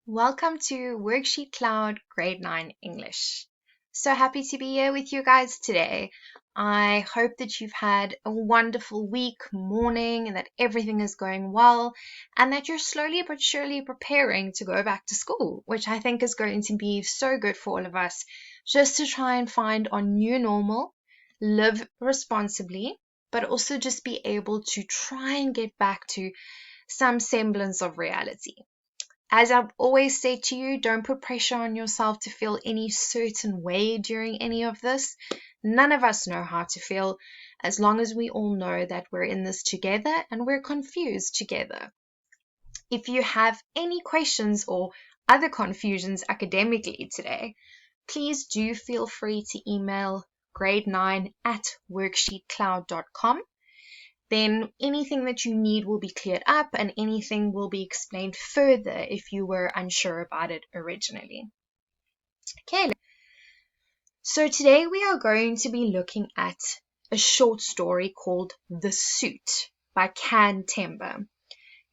Welcome to WorksheetCloud Grade 9 English. So happy to be here with you guys today. I hope that you've had a wonderful week, morning, and that everything is going well, and that you're slowly but surely preparing to go back to school, which I think is going to be so good for all of us, just to try and find our new normal, live responsibly, but also just be able to try and get back to some semblance of reality. As I've always said to you, don't put pressure on yourself to feel any certain way during any of this. None of us know how to feel, as long as we all know that we're in this together and we're confused together. If you have any questions or other confusions academically today, please do feel free to email grade9@worksheetcloud.com. Then anything that you need will be cleared up and anything will be explained further if you were unsure about it originally. Okay, so today we are going to be looking at a short story called The Suit by Can Temba.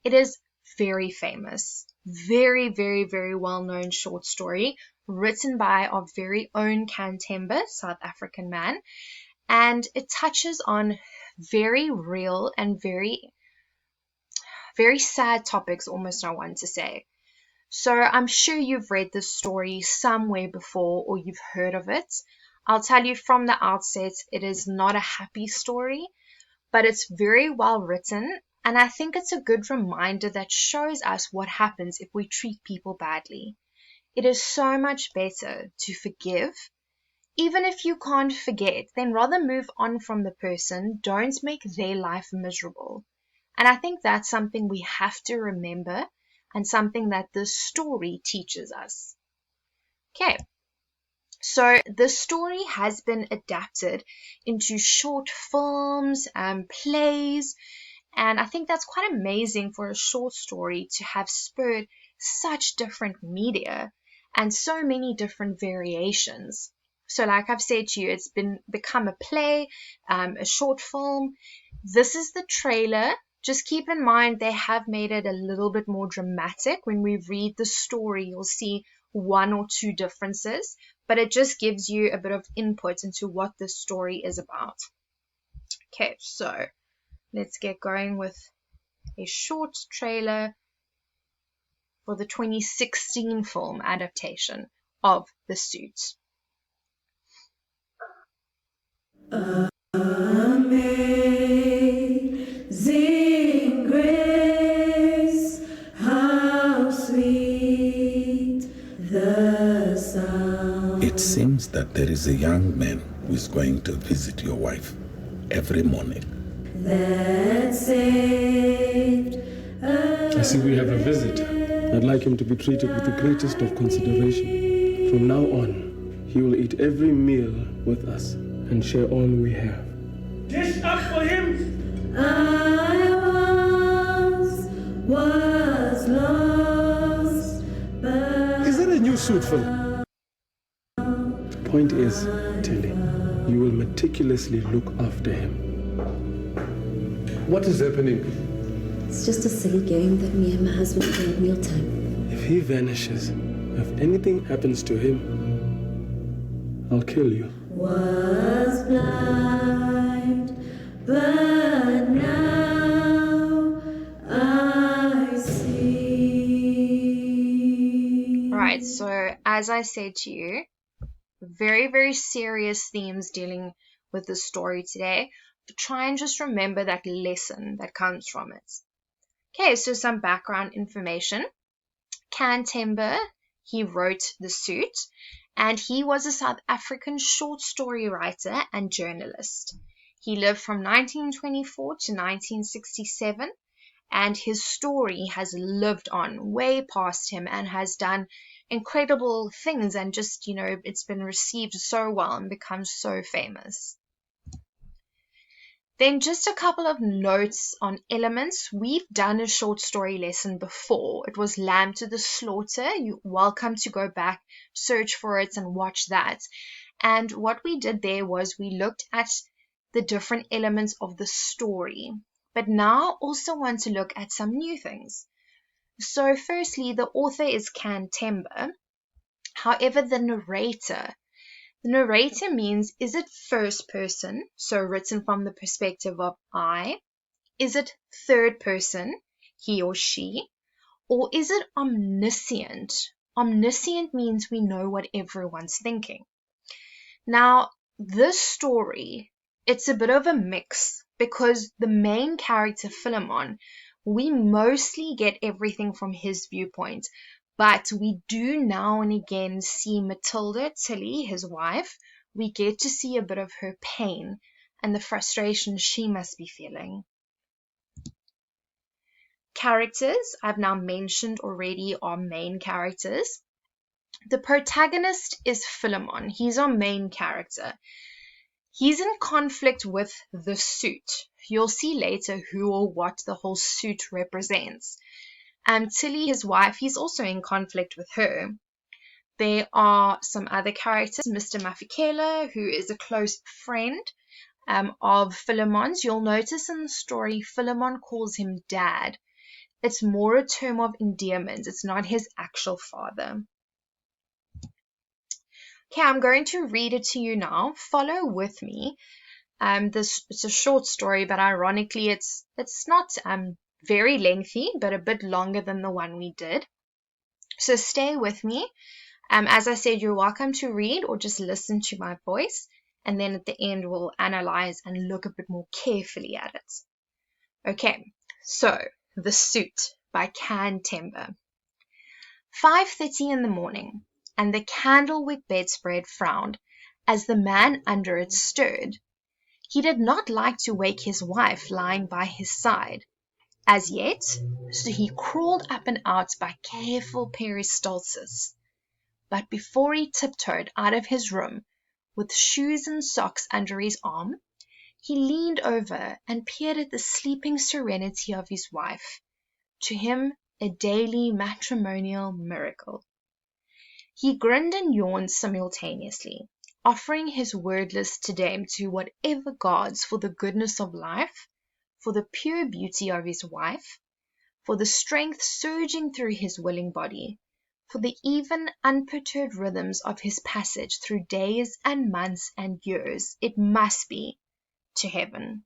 It is very famous, very, very, very well-known short story written by our very own Can Temba, South African man, and it touches on very real and very sad topics, almost I want to say. So I'm sure you've read this story somewhere before or you've heard of it. I'll tell you from the outset, it is not a happy story, but it's very well written, and I think it's a good reminder that shows us what happens if we treat people badly. It is so much better to forgive. Even if you can't forget, then rather move on from the person. Don't make their life miserable. And I think that's something we have to remember and something that this story teaches us. Okay, so the story has been adapted into short films and plays, and I think that's quite amazing for a short story to have spurred such different media and so many different variations. So like I've said to you, it's become a play, a short film. This is the trailer. Just keep in mind they have made it a little bit more dramatic. When we read the story, you'll see one or two differences, but it just gives you a bit of input into what the story is about. Okay, so let's get going with a short trailer for the 2016 film adaptation of The Suit. Amazing grace, how sweet the sound. It seems that there is a young man who is going to visit your wife every morning. That saved I see we have a visitor. I'd like him to be treated with the greatest of consideration. From now on, he will eat every meal with us and share all we have. Dish up for him! I was lost, but Is that a new suit film? The point is, Tilly, you will meticulously look after him. What is happening? It's just a silly game that me and my husband play at mealtime. If he vanishes, if anything happens to him, I'll kill you. was blind, but now I see. Alright, so as I said to you, very, very serious themes dealing with the story today. But try and just remember that lesson that comes from it. Okay, so some background information. Can Temba, he wrote The Suit, and he was a South African short story writer and journalist. He lived from 1924 to 1967, and his story has lived on way past him and has done incredible things, and just, it's been received so well and become so famous. Then just a couple of notes on elements. We've done a short story lesson before. It was Lamb to the Slaughter. You're welcome to go back, search for it, and watch that. And what we did there was we looked at the different elements of the story. But now I also want to look at some new things. So firstly, the author is Cantember. However, the narrator means, is it first person, so written from the perspective of I? Is it third person, he or she? Or is it omniscient? Omniscient means we know what everyone's thinking. Now, this story, it's a bit of a mix because the main character, Philemon, we mostly get everything from his viewpoint, but we do now and again see Matilda, Tilly, his wife. We get to see a bit of her pain and the frustration she must be feeling. Characters, I've now mentioned already, are main characters. The protagonist is Philemon. He's our main character. He's in conflict with the suit. You'll see later who or what the whole suit represents. Tilly, his wife, he's also in conflict with her. There are some other characters. Mr. Mafikela, who is a close friend of Philemon's. You'll notice in the story, Philemon calls him Dad. It's more a term of endearment. It's not his actual father. Okay, I'm going to read it to you now. Follow with me. It's a short story, but ironically, it's not very lengthy, but a bit longer than the one we did. So stay with me. As I said, you're welcome to read or just listen to my voice, and then at the end we'll analyze and look a bit more carefully at it. Okay, so The Suit by Cantember. 5:30 in the morning, and the candlewick bedspread frowned as the man under it stirred. He did not like to wake his wife lying by his side as yet, so he crawled up and out by careful peristalsis. But before he tiptoed out of his room, with shoes and socks under his arm, he leaned over and peered at the sleeping serenity of his wife, to him a daily matrimonial miracle. He grinned and yawned simultaneously, offering his wordless te deum to whatever gods for the goodness of life, for the pure beauty of his wife, for the strength surging through his willing body, for the even, unperturbed rhythms of his passage through days and months and years. It must be to heaven.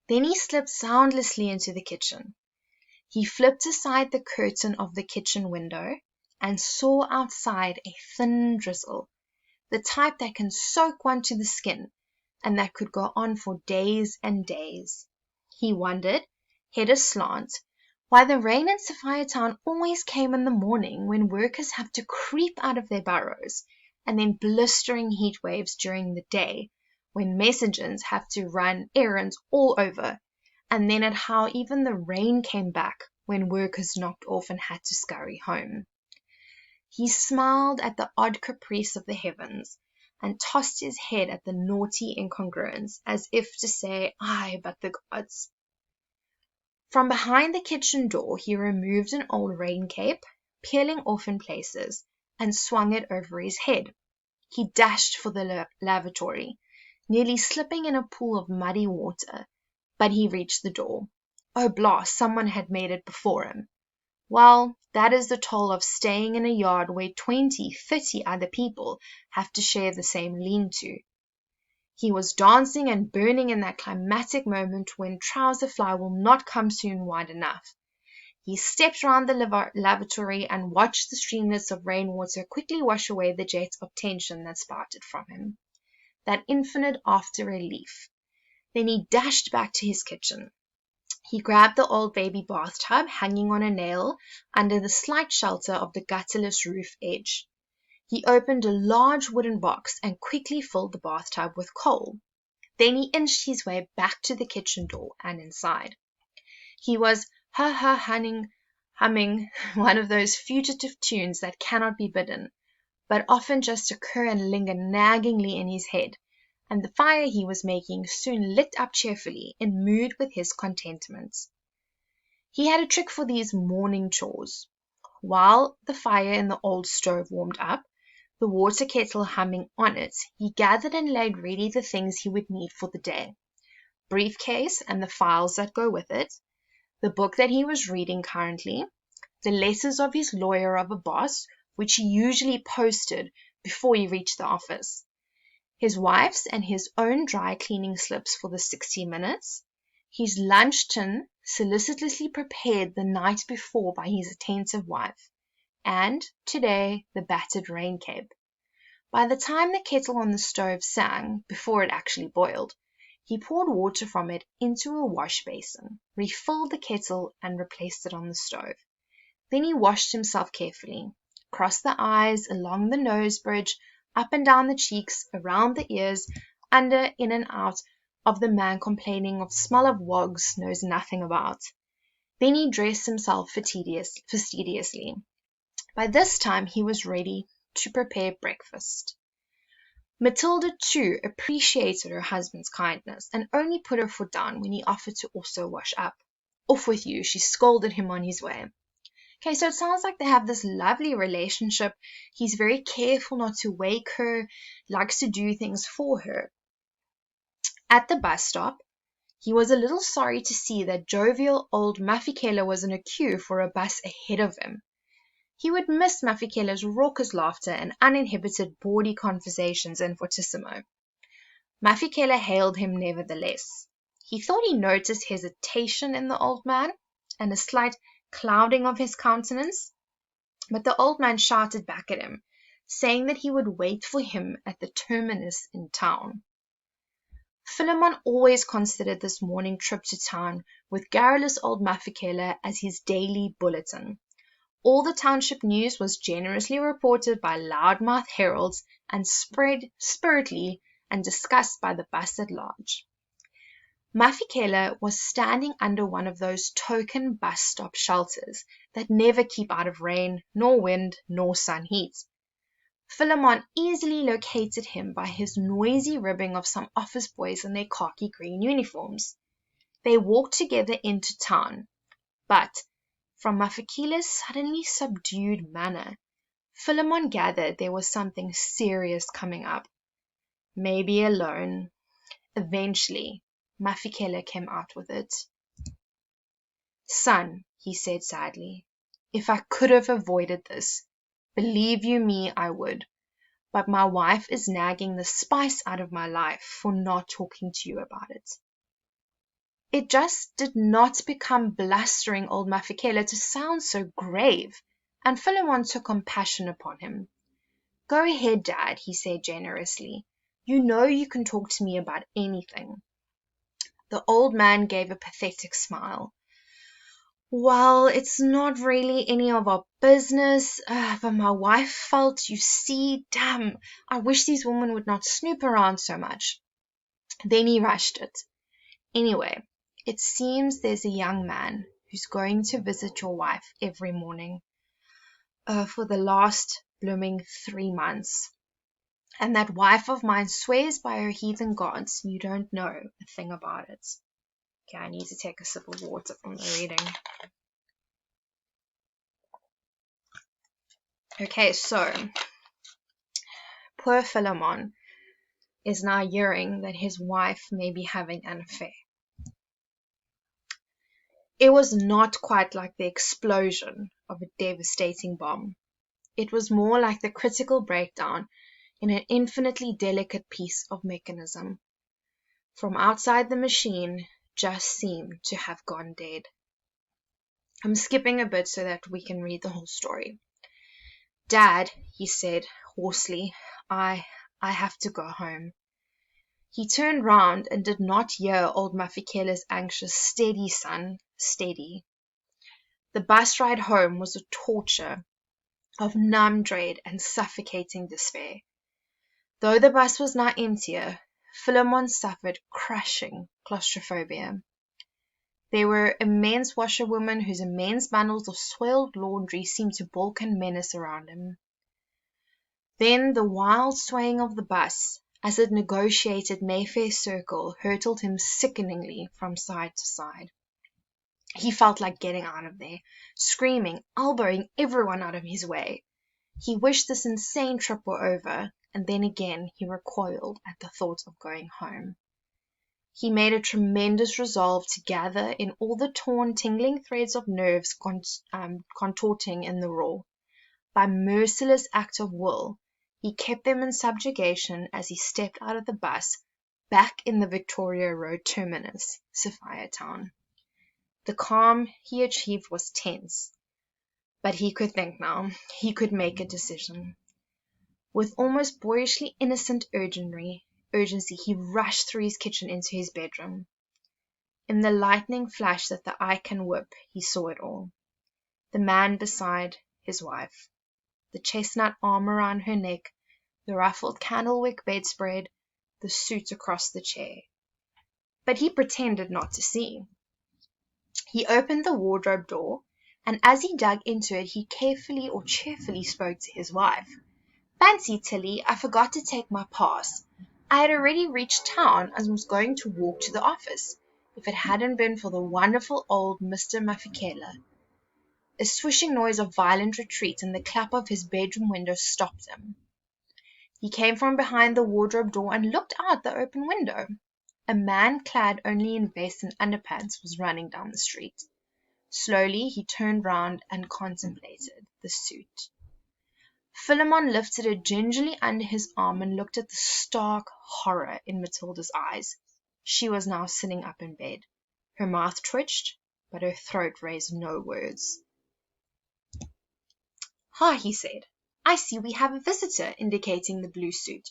Then he slipped soundlessly into the kitchen. He flipped aside the curtain of the kitchen window and saw outside a thin drizzle, the type that can soak one to the skin and that could go on for days and days. He wondered, head aslant, why the rain in Sophiatown always came in the morning when workers have to creep out of their burrows, and then blistering heat waves during the day when messengers have to run errands all over, and then at how even the rain came back when workers knocked off and had to scurry home. He smiled at the odd caprice of the heavens and tossed his head at the naughty incongruence, as if to say, "Aye, but the gods." From behind the kitchen door he removed an old rain cape, peeling off in places, and swung it over his head. He dashed for the lavatory, nearly slipping in a pool of muddy water, but he reached the door. Oh blast, someone had made it before him. Well, that is the toll of staying in a yard where 20, 30 other people have to share the same lean-to. He was dancing and burning in that climatic moment when trouser fly will not come soon wide enough. He stepped round the lavatory and watched the streamlets of rainwater quickly wash away the jet of tension that spouted from him. That infinite after relief. Then he dashed back to his kitchen. He grabbed the old baby bathtub hanging on a nail under the slight shelter of the gutterless roof edge. He opened a large wooden box and quickly filled the bathtub with coal. Then he inched his way back to the kitchen door and inside. He was humming one of those fugitive tunes that cannot be bidden, but often just occur and linger naggingly in his head, and the fire he was making soon lit up cheerfully, in mood with his contentment. He had a trick for these morning chores. While the fire in the old stove warmed up, the water kettle humming on it, he gathered and laid ready the things he would need for the day. Briefcase and the files that go with it, the book that he was reading currently, the letters of his lawyer of a boss, which he usually posted before he reached the office, his wife's and his own dry cleaning slips for the 60 minutes, his lunch tin solicitously prepared the night before by his attentive wife, and, today, the battered rain cape. By the time the kettle on the stove sang, before it actually boiled, he poured water from it into a wash basin, refilled the kettle, and replaced it on the stove. Then he washed himself carefully, crossed the eyes, along the nose bridge, up and down the cheeks, around the ears, under, in and out of the man complaining of smell of wogs knows nothing about. Then he dressed himself fastidiously. By this time he was ready to prepare breakfast. Matilda, too, appreciated her husband's kindness, and only put her foot down when he offered to also wash up. Off with you, she scolded him on his way. Okay, so it sounds like they have this lovely relationship. He's very careful not to wake her, likes to do things for her. At the bus stop, he was a little sorry to see that jovial old Mafikela was in a queue for a bus ahead of him. He would miss Mafikela's raucous laughter and uninhibited bawdy conversations in Fortissimo. Mafikela hailed him nevertheless. He thought he noticed hesitation in the old man and a slight clouding of his countenance, but the old man shouted back at him, saying that he would wait for him at the terminus in town. Philemon always considered this morning trip to town with garrulous old Mafikela as his daily bulletin. All the township news was generously reported by loudmouth heralds and spread spurtedly and discussed by the bus at large. Mafikela was standing under one of those token bus stop shelters that never keep out of rain, nor wind, nor sun heat. Philemon easily located him by his noisy ribbing of some office boys in their khaki green uniforms. They walked together into town, but from Mafikela's suddenly subdued manner, Philemon gathered there was something serious coming up. Maybe a loan. Eventually, Mafikela came out with it. "Son," he said sadly, "if I could have avoided this, believe you me, I would. But my wife is nagging the spice out of my life for not talking to you about it." It just did not become blustering old Mafikela to sound so grave, and Philemon took compassion upon him. "Go ahead, Dad," he said generously. "You know you can talk to me about anything." The old man gave a pathetic smile. "Well, it's not really any of our business, but my wife felt, you see, damn, I wish these women would not snoop around so much." Then he rushed it. "Anyway, it seems there's a young man who's going to visit your wife every morning for the last blooming 3 months. And that wife of mine swears by her heathen gods you don't know a thing about it." Okay, I need to take a sip of water from the reading. Okay, so poor Philemon is now hearing that his wife may be having an affair. It was not quite like the explosion of a devastating bomb. It was more like the critical breakdown in an infinitely delicate piece of mechanism. From outside, the machine just seemed to have gone dead. I'm skipping a bit so that we can read the whole story. "Dad," he said hoarsely, I have to go home." He turned round and did not hear old Mafikela's anxious, "Steady, son, steady." The bus ride home was a torture of numb dread and suffocating despair. Though the bus was now emptier, Philemon suffered crushing claustrophobia. There were immense washerwomen whose immense bundles of soiled laundry seemed to bulk and menace around him. Then the wild swaying of the bus, as it negotiated Mayfair Circle, hurtled him sickeningly from side to side. He felt like getting out of there, screaming, elbowing everyone out of his way. He wished this insane trip were over, and then again he recoiled at the thought of going home. He made a tremendous resolve to gather in all the torn, tingling threads of nerves contorting in the roar. By merciless act of will, he kept them in subjugation as he stepped out of the bus back in the Victoria Road terminus, Sophiatown. The calm he achieved was tense, but he could think now. He could make a decision. With almost boyishly innocent urgency, he rushed through his kitchen into his bedroom. In the lightning flash that the eye can whip, he saw it all. The man beside his wife, the chestnut arm around her neck, the ruffled candlewick bedspread, the suit across the chair. But he pretended not to see. He opened the wardrobe door, and as he dug into it, he carefully or cheerfully spoke to his wife. "Fancy, Tilly, I forgot to take my pass. I had already reached town and was going to walk to the office, if it hadn't been for the wonderful old Mr. Mafikela." A swishing noise of violent retreat and the clap of his bedroom window stopped him. He came from behind the wardrobe door and looked out the open window. A man clad only in vest and underpants was running down the street. Slowly he turned round and contemplated the suit. Philemon lifted it gingerly under his arm and looked at the stark horror in Matilda's eyes. She was now sitting up in bed. Her mouth twitched, but her throat raised no words. "Ah," he said, "I see we have a visitor," indicating the blue suit.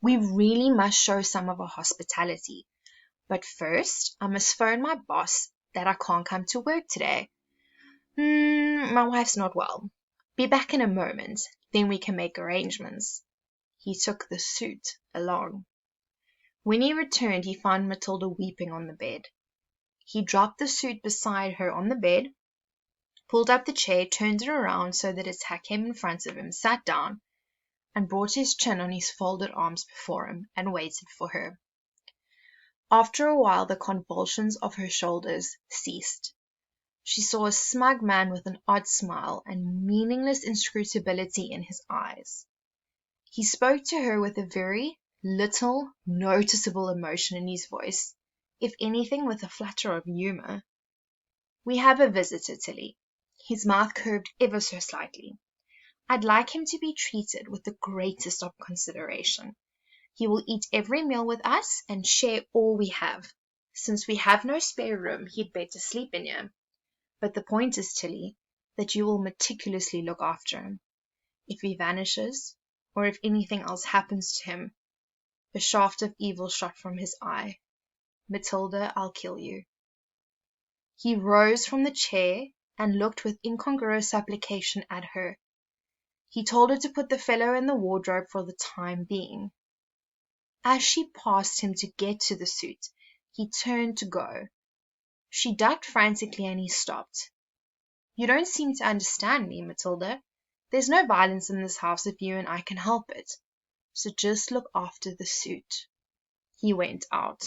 "We really must show some of our hospitality. But first, I must phone my boss that I can't come to work today. My wife's not well. Be back in a moment, then we can make arrangements." He took the suit along. When he returned, he found Matilda weeping on the bed. He dropped the suit beside her on the bed, pulled up the chair, turned it around so that its hat came in front of him, sat down, and brought his chin on his folded arms before him, and waited for her. After a while the convulsions of her shoulders ceased. She saw a smug man with an odd smile and meaningless inscrutability in his eyes. He spoke to her with a very little noticeable emotion in his voice, if anything with a flutter of humour. "We have a visitor, Tilly." His mouth curved ever so slightly. "I'd like him to be treated with the greatest of consideration. He will eat every meal with us and share all we have. Since we have no spare room, he'd better sleep in here. But the point is, Tilly, that you will meticulously look after him. If he vanishes, or if anything else happens to him," a shaft of evil shot from his eye, "Matilda, I'll kill you." He rose from the chair and looked with incongruous supplication at her. He told her to put the fellow in the wardrobe for the time being. As she passed him to get to the suit, he turned to go. She ducked frantically and he stopped. "You don't seem to understand me, Matilda. There's no violence in this house if you and I can help it. So just look after the suit." He went out.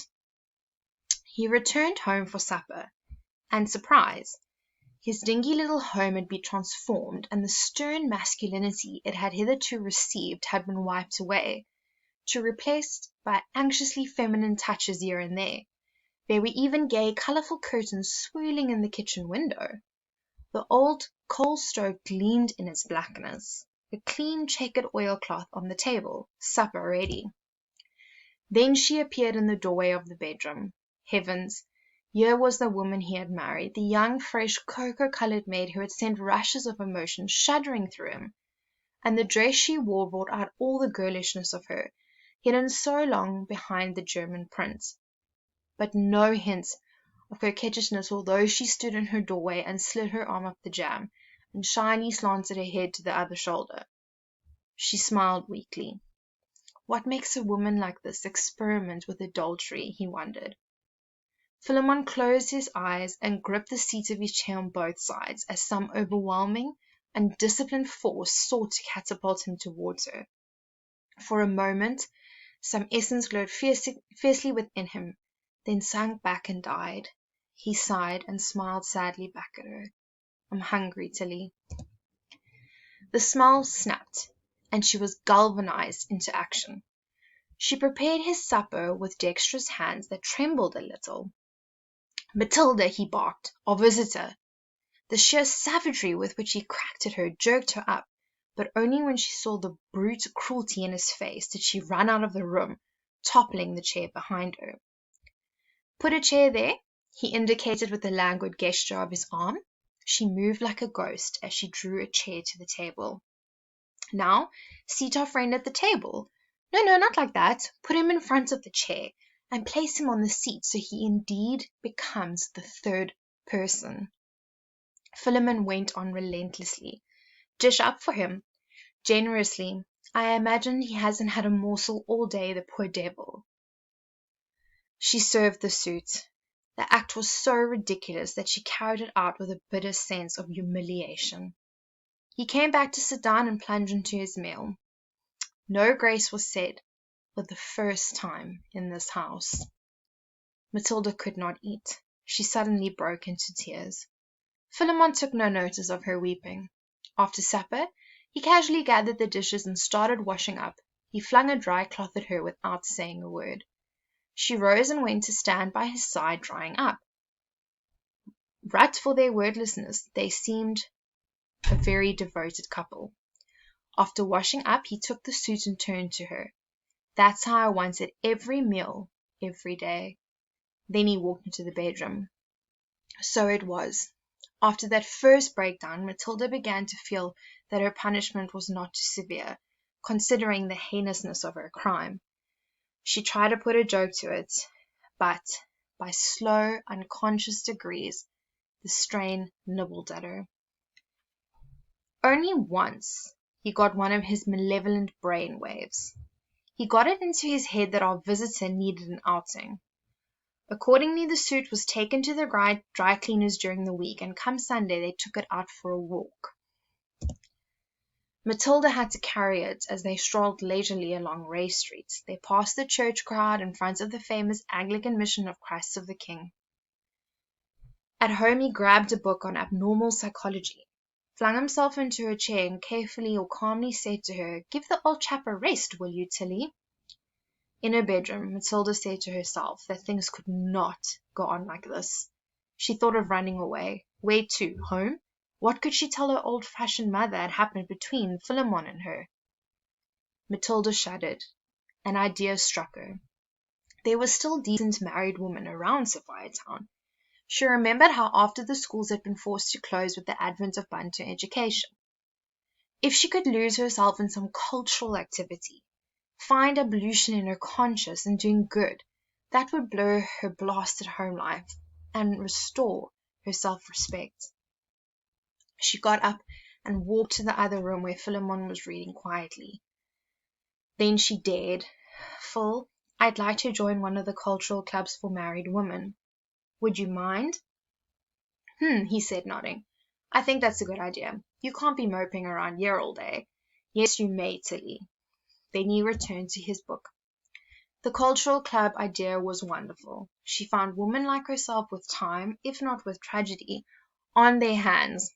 He returned home for supper, and surprise! His dingy little home had been transformed, and the stern masculinity it had hitherto received had been wiped away, to be replaced by anxiously feminine touches here and there. There were even gay, colourful curtains swirling in the kitchen window. The old coal stove gleamed in its blackness. A clean checkered oilcloth on the table, supper ready. Then she appeared in the doorway of the bedroom. Heavens! Here was the woman he had married, the young, fresh, cocoa-coloured maid who had sent rushes of emotion shuddering through him. And the dress she wore brought out all the girlishness of her, hidden so long behind the German print. But no hint of coquettishness, although she stood in her doorway and slid her arm up the jamb, and shyly slanted her head to the other shoulder. She smiled weakly. What makes a woman like this experiment with adultery, he wondered. Philemon closed his eyes and gripped the seat of his chair on both sides, as some overwhelming, undisciplined force sought to catapult him towards her. For a moment, some essence glowed fiercely within him, then sank back and died. He sighed and smiled sadly back at her. "I'm hungry, Tilly." The smile snapped, and she was galvanized into action. She prepared his supper with dexterous hands that trembled a little. "Matilda," he barked, "our visitor." The sheer savagery with which he cracked at her jerked her up, but only when she saw the brute cruelty in his face did she run out of the room, toppling the chair behind her. "Put a chair there," he indicated with a languid gesture of his arm. She moved like a ghost as she drew a chair to the table. "Now, seat our friend at the table. No, not like that. Put him in front of the chair, and place him on the seat so he indeed becomes the third person." Philemon went on relentlessly. "Dish up for him. Generously. I imagine he hasn't had a morsel all day, the poor devil." She served the suit. The act was so ridiculous that she carried it out with a bitter sense of humiliation. He came back to sit down and plunge into his meal. No grace was said for the first time in this house. Matilda could not eat. She suddenly broke into tears. Philemon took no notice of her weeping. After supper, he casually gathered the dishes and started washing up. He flung a dry cloth at her without saying a word. She rose and went to stand by his side, drying up. Rut for their wordlessness, they seemed a very devoted couple. After washing up, he took the suit and turned to her. "That's how I want it every meal, every day." Then he walked into the bedroom. So it was. After that first breakdown, Matilda began to feel that her punishment was not too severe, considering the heinousness of her crime. She tried to put a joke to it, but by slow, unconscious degrees, the strain nibbled at her. Only once he got one of his malevolent brain waves. He got it into his head that our visitor needed an outing. Accordingly, the suit was taken to the dry cleaners during the week, and come Sunday they took it out for a walk. Matilda had to carry it as they strolled leisurely along Ray Street. They passed the church crowd in front of the famous Anglican mission of Christ of the King. At home he grabbed a book on abnormal psychology, flung himself into a chair, and carefully or calmly said to her, "Give the old chap a rest, will you, Tilly?" In her bedroom, Matilda said to herself that things could not go on like this. She thought of running away. Where to? Home? What could she tell her old-fashioned mother had happened between Philemon and her? Matilda shuddered. An idea struck her. There were still decent married women around Sophiatown. She remembered how after the schools had been forced to close with the advent of Bantu education. If she could lose herself in some cultural activity, find ablution in her conscience and doing good, that would blow her blasted home life and restore her self-respect. She got up and walked to the other room where Philemon was reading quietly. Then she dared. "Phil, I'd like to join one of the cultural clubs for married women. Would you mind?" He said, nodding. "I think that's a good idea. You can't be moping around here all day." "Yes, you may, Tilly." Then he returned to his book. The cultural club idea was wonderful. She found women like herself with time, if not with tragedy, on their hands,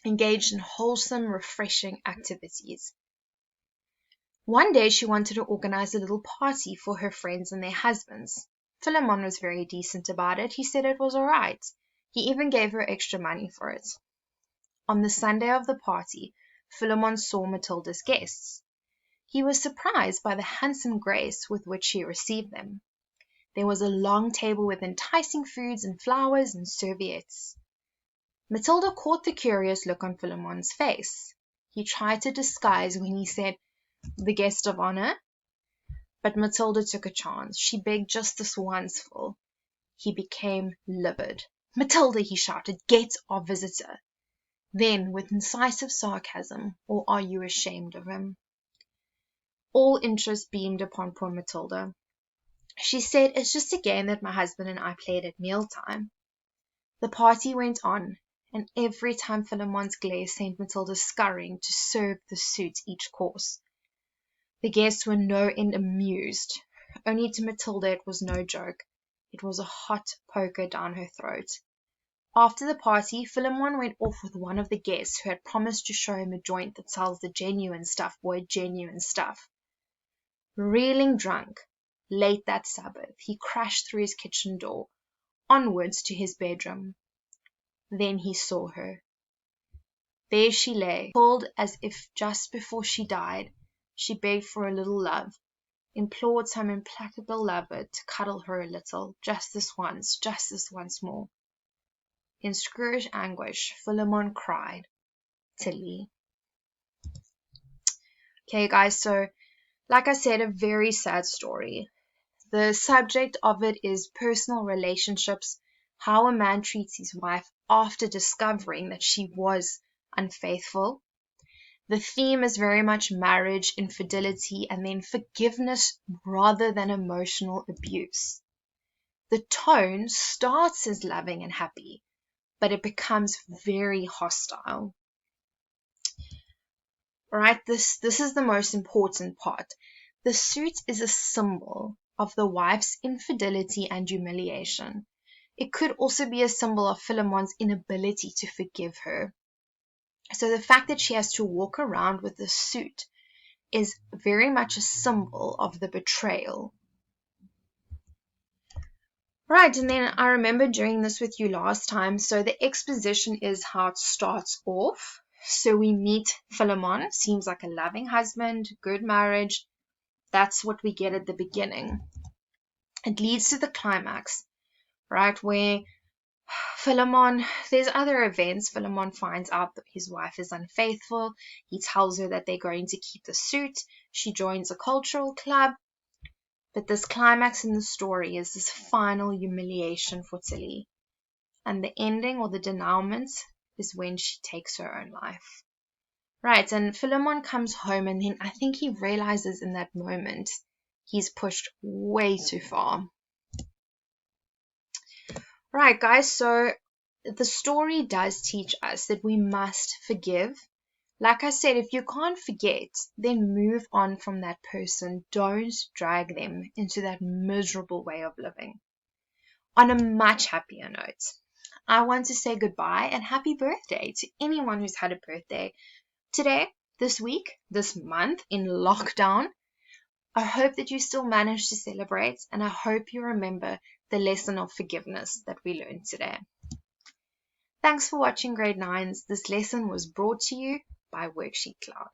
engaged in wholesome, refreshing activities. One day she wanted to organize a little party for her friends and their husbands. Philemon was very decent about it. He said it was all right. He even gave her extra money for it. On the Sunday of the party, Philemon saw Matilda's guests. He was surprised by the handsome grace with which she received them. There was a long table with enticing foods and flowers and serviettes. Matilda caught the curious look on Philemon's face. He tried to disguise when he said, "The guest of honor?" But Matilda took a chance. She begged just this once, Phil. He became livid. "Matilda," he shouted, "get our visitor." Then, with incisive sarcasm, "Or are you ashamed of him?" All interest beamed upon poor Matilda. She said, "It's just a game that my husband and I played at mealtime." The party went on, and every time Philemon's glare sent Matilda scurrying to serve the suit each course. The guests were no end amused. Only to Matilda it was no joke. It was a hot poker down her throat. After the party, Philemon went off with one of the guests who had promised to show him a joint that sells the genuine stuff, genuine stuff. Reeling drunk, late that Sabbath, he crashed through his kitchen door, onwards to his bedroom. Then he saw her. There she lay, cold as if just before she died. She begged for a little love, implored some implacable lover to cuddle her a little, just this once more. In screwish anguish, Philemon cried, Tilly. Okay, guys, so like I said, a very sad story. The subject of it is personal relationships, how a man treats his wife after discovering that she was unfaithful. The theme is very much marriage, infidelity, and then forgiveness rather than emotional abuse. The tone starts as loving and happy, but it becomes very hostile. Right, this is the most important part. The suit is a symbol of the wife's infidelity and humiliation. It could also be a symbol of Philemon's inability to forgive her. So the fact that she has to walk around with this suit is very much a symbol of the betrayal. Right, and then I remember doing this with you last time. So the exposition is how it starts off. So we meet Philemon, seems like a loving husband, good marriage. That's what we get at the beginning. It leads to the climax, right, where Philemon, there's other events. Philemon finds out that his wife is unfaithful. He tells her that they're going to keep the suit. She joins a cultural club. But this climax in the story is this final humiliation for Tilly. And the ending or the denouement is when she takes her own life. Right, and Philemon comes home and then I think he realizes in that moment he's pushed way too far. Right, guys, so the story does teach us that we must forgive. Like I said, if you can't forget, then move on from that person. Don't drag them into that miserable way of living. On a much happier note, I want to say goodbye and happy birthday to anyone who's had a birthday today, this week, this month in lockdown. I hope that you still manage to celebrate, and I hope you remember the lesson of forgiveness that we learned today. Thanks for watching Grade 9s. This lesson was brought to you by WorksheetCloud.